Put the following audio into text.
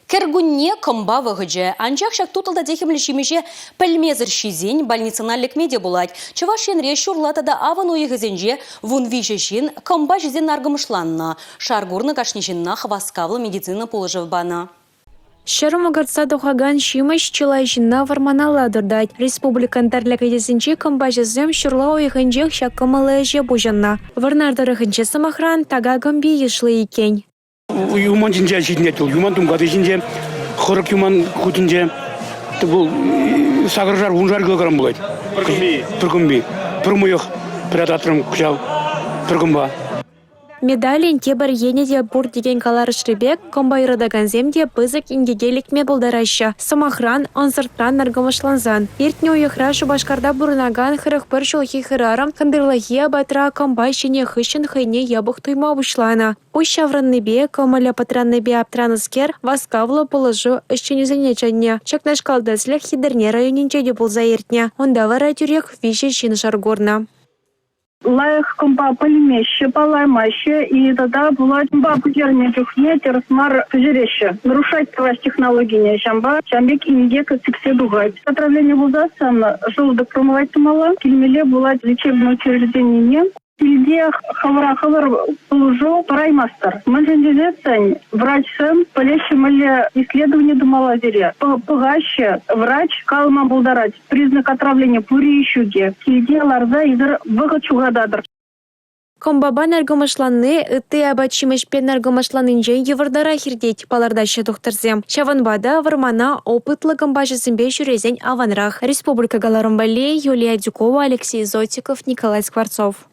Кергунне комба вăхăчче. Анчах çак тутăлта техемле çимеше пӹлмезір çисен больницына лекмеде булать. Чӑваш енре çурлатада аван уйăхăсенче вун виçе çын комба çисен наргăмышланнă. Шаргурнă кашниченнах васкавлы медицина пулăшăв бана. Шарымыгатса тухаган шимыш чылайшынна варманала дырдать. Республикан тәрлік етесінче комбажызым шырла ойхынчех шаккымылы бужанна. Варнардырыхынче самахран тага гамби ешлы екен. Юман жинже жиднетил, юман тумгады жинже, хырык юман кутинже, бұл сағыржар, унжар килограмм болады. Піркімби. Пірмүйіқ, пірататрым күшал, піркімба. Медалин тебір енеде бұр деген калар шребек, комбайрыдаган земде бызык ингегелікме болдараща. Самахран, онсырттан наргымышланзан. Ертне ойықра Шубашкарда бұрынаган хырық бір жылхи хырарым, кандырлахия батра комбай шене хышын хайне ябық туйма бұшлана. Уш шавранны бе, комаля патранны бе аптраныскер, васкавлы положу үшченезіне чанне. Чакнаш калдаслях хидерне районинче де болза ертне. Онда вара тюрек вище чин шаргорна. Лайх комба полемеще, полаймаще, и тогда была комба путерня чухне, терсмар пожереще. Нарушать твои технологии не шамба, шамбек и нигека сиксе дугать. Отравление булзасан, желудок промывать мало, кельмеле была лечебное учреждение не. Сельде хавар положу параймастер. Манжендезецень, врач сын, полещемали исследование думала зере. Пугаще, врач калма булдарать. Признак отравления пури и щуги. Сельде ларза изер выгачугададр. Комбаба наргымышланны, ытты абачимыш пен наргымышланынче евардара хирдеть палардаща тухтырзем. Чаванбада вармана опытлы комбажысымбе жүрезен аванрах. Республика Галарымбале, Юлия Дюкова, Алексей Зотиков, Николай Скворцов.